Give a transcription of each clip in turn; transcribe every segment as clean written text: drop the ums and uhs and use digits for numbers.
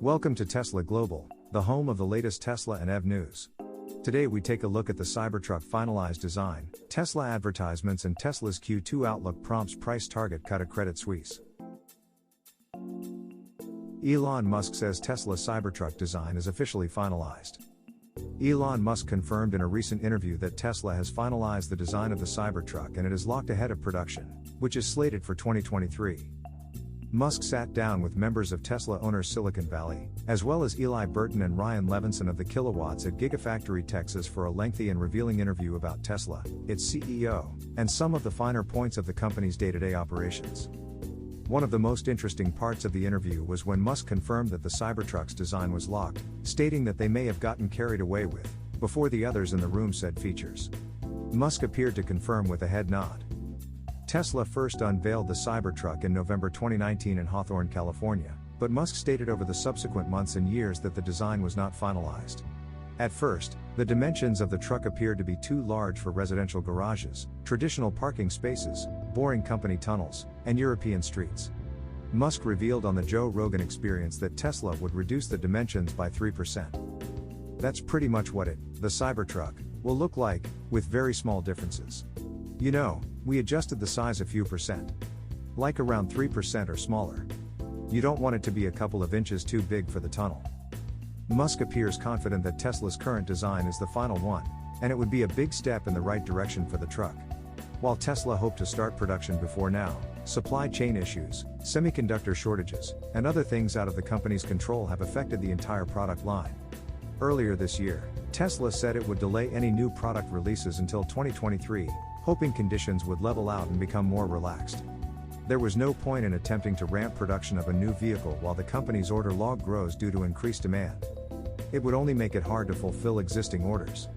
Welcome to Tesla Global, the home of the latest Tesla and EV news. Today we take a look at the Cybertruck finalized design, Tesla advertisements and Tesla's Q2 outlook prompts price target cut at Credit Suisse. Elon Musk says Tesla Cybertruck design is officially finalized. Elon Musk confirmed in a recent interview that Tesla has finalized the design of the Cybertruck and it is locked ahead of production, which is slated for 2023. Musk sat down with members of Tesla owners Silicon Valley, as well as Eli Burton and Ryan Levinson of the Kilowatts at Gigafactory Texas for a lengthy and revealing interview about Tesla, its CEO, and some of the finer points of the company's day-to-day operations. One of the most interesting parts of the interview was when Musk confirmed that the Cybertruck's design was locked, stating that they may have gotten carried away with, before the others in the room said features. Musk appeared to confirm with a head nod. Tesla first unveiled the Cybertruck in November 2019 in Hawthorne, California, but Musk stated over the subsequent months and years that the design was not finalized. At first, the dimensions of the truck appeared to be too large for residential garages, traditional parking spaces, boring company tunnels, and European streets. Musk revealed on the Joe Rogan Experience that Tesla would reduce the dimensions by 3%. That's pretty much what the Cybertruck, will look like, with very small differences. You know, we adjusted the size a few percent. Like around 3% or smaller. You don't want it to be a couple of inches too big for the tunnel. Musk appears confident that Tesla's current design is the final one, and it would be a big step in the right direction for the truck. While Tesla hoped to start production before now, supply chain issues, semiconductor shortages, and other things out of the company's control have affected the entire product line. Earlier this year, Tesla said it would delay any new product releases until 2023, hoping conditions would level out and become more relaxed. There was no point in attempting to ramp production of a new vehicle while the company's order log grows due to increased demand. It would only make it hard to fulfill existing orders.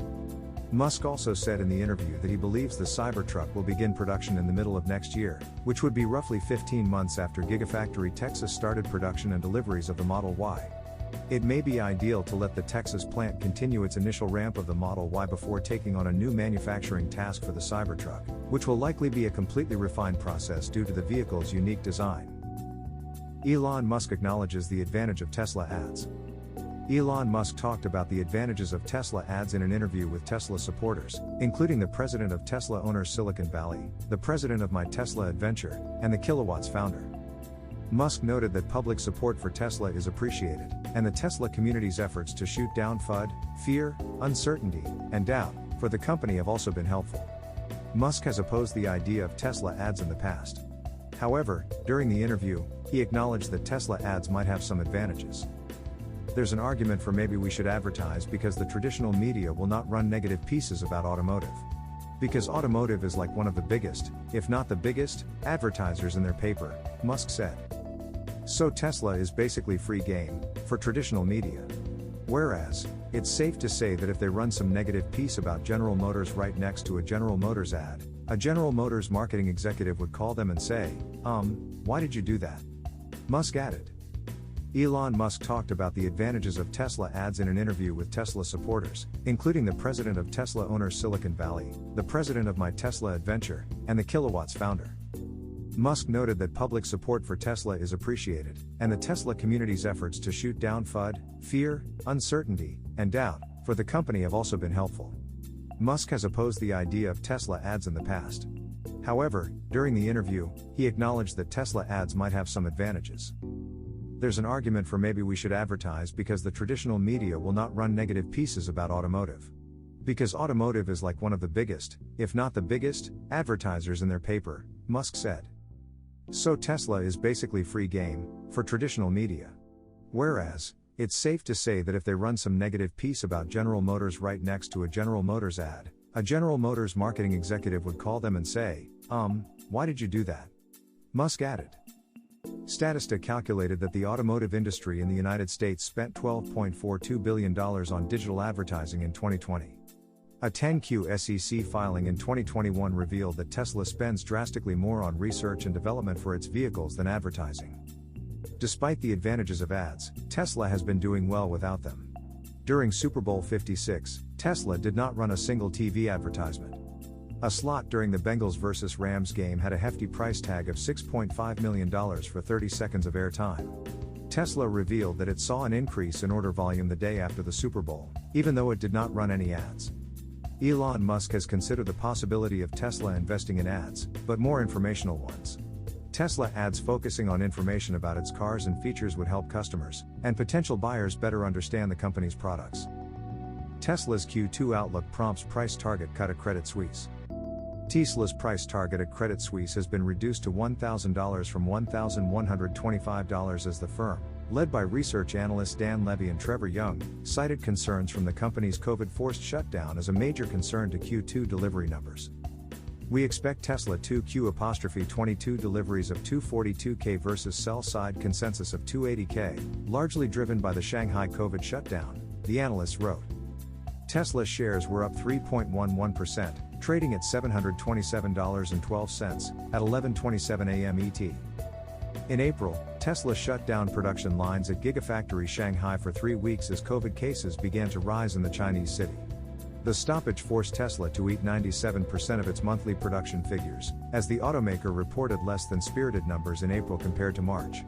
Musk also said in the interview that he believes the Cybertruck will begin production in the middle of next year, which would be roughly 15 months after Gigafactory Texas started production and deliveries of the Model Y. It may be ideal to let the Texas plant continue its initial ramp of the Model Y before taking on a new manufacturing task for the Cybertruck, which will likely be a completely refined process due to the vehicle's unique design. Elon Musk acknowledges the advantage of Tesla ads. Elon Musk talked about the advantages of Tesla ads in an interview with Tesla supporters, including the president of Tesla owners Silicon Valley, the president of My Tesla Adventure, and the Kilowatts founder. Musk noted that public support for Tesla is appreciated, and the Tesla community's efforts to shoot down FUD, fear, uncertainty, and doubt, for the company have also been helpful. Musk has opposed the idea of Tesla ads in the past. However, during the interview, he acknowledged that Tesla ads might have some advantages. There's an argument for maybe we should advertise because the traditional media will not run negative pieces about automotive. Because automotive is like one of the biggest, if not the biggest, advertisers in their paper, Musk said. So Tesla is basically free game, for traditional media. Whereas, it's safe to say that if they run some negative piece about General Motors right next to a General Motors ad, a General Motors marketing executive would call them and say, why did you do that? Musk added. Elon Musk talked about the advantages of Tesla ads in an interview with Tesla supporters, including the president of Tesla owners Silicon Valley, the president of My Tesla Adventure, and the Kilowatts founder. Musk noted that public support for Tesla is appreciated, and the Tesla community's efforts to shoot down FUD, fear, uncertainty, and doubt, for the company have also been helpful. Musk has opposed the idea of Tesla ads in the past. However, during the interview, he acknowledged that Tesla ads might have some advantages. There's an argument for maybe we should advertise because the traditional media will not run negative pieces about automotive. Because automotive is like one of the biggest, if not the biggest, advertisers in their paper, Musk said. So Tesla is basically free game, for traditional media. Whereas, it's safe to say that if they run some negative piece about General Motors right next to a General Motors ad, a General Motors marketing executive would call them and say, why did you do that? Musk added. Statista calculated that the automotive industry in the United States spent $12.42 billion on digital advertising in 2020. A 10Q SEC filing in 2021 revealed that Tesla spends drastically more on research and development for its vehicles than advertising. Despite the advantages of ads, Tesla has been doing well without them. During Super Bowl 56, Tesla did not run a single TV advertisement. A slot during the Bengals vs. Rams game had a hefty price tag of $6.5 million for 30 seconds of airtime. Tesla revealed that it saw an increase in order volume the day after the Super Bowl, even though it did not run any ads. Elon Musk has considered the possibility of Tesla investing in ads, but more informational ones. Tesla ads focusing on information about its cars and features would help customers and potential buyers better understand the company's products. Tesla's Q2 outlook prompts price target cut at Credit Suisse. Tesla's price target at Credit Suisse has been reduced to $1,000 from $1,125 as the firm, led by research analysts Dan Levy and Trevor Young, cited concerns from the company's COVID-forced shutdown as a major concern to Q2 delivery numbers. We expect Tesla 2Q'22 deliveries of 242K versus sell-side consensus of 280K, largely driven by the Shanghai COVID shutdown, the analysts wrote. Tesla shares were up 3.11%, trading at $727.12, at 11:27 a.m. ET. In April, Tesla shut down production lines at Gigafactory Shanghai for 3 weeks as COVID cases began to rise in the Chinese city. The stoppage forced Tesla to eat 97% of its monthly production figures, as the automaker reported less than spirited numbers in April compared to March.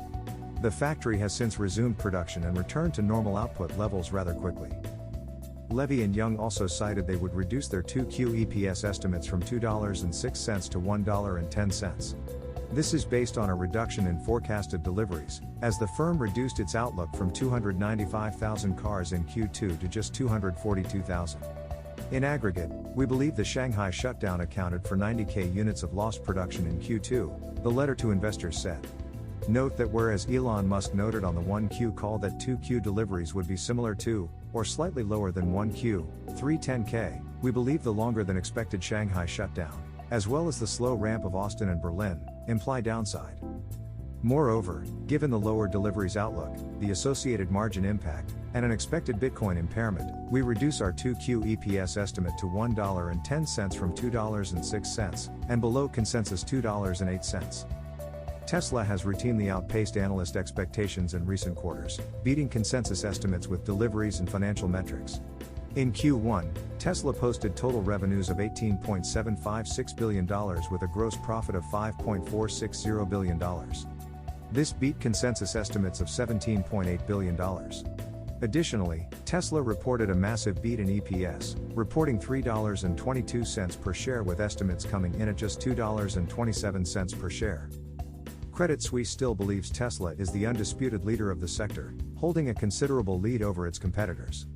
The factory has since resumed production and returned to normal output levels rather quickly. Levy and Young also cited they would reduce their 2Q EPS estimates from $2.06 to $1.10. This is based on a reduction in forecasted deliveries, as the firm reduced its outlook from 295,000 cars in Q2 to just 242,000. In aggregate, we believe the Shanghai shutdown accounted for 90K units of lost production in Q2, the letter to investors said. Note that whereas Elon Musk noted on the 1Q call that 2Q deliveries would be similar to, or slightly lower than 1Q, 310K, we believe the longer than expected Shanghai shutdown, as well as the slow ramp of Austin and Berlin, imply downside. Moreover, given the lower deliveries outlook, the associated margin impact, and an expected Bitcoin impairment, we reduce our 2Q EPS estimate to $1.10 from $2.06, and below consensus $2.08. Tesla has routinely outpaced analyst expectations in recent quarters, beating consensus estimates with deliveries and financial metrics. In Q1, Tesla posted total revenues of $18.756 billion with a gross profit of $5.460 billion. This beat consensus estimates of $17.8 billion. Additionally, Tesla reported a massive beat in EPS, reporting $3.22 per share with estimates coming in at just $2.27 per share. Credit Suisse still believes Tesla is the undisputed leader of the sector, holding a considerable lead over its competitors.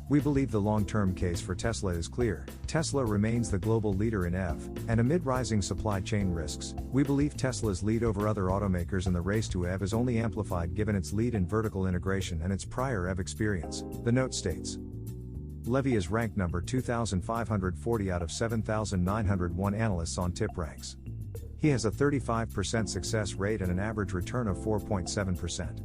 We believe the long-term case for Tesla is clear. Tesla remains the global leader in EV, and amid rising supply chain risks, we believe Tesla's lead over other automakers in the race to EV is only amplified given its lead in vertical integration and its prior EV experience, the note states. Levy is ranked number 2,540 out of 7,901 analysts on TipRanks. He has a 35% success rate and an average return of 4.7%.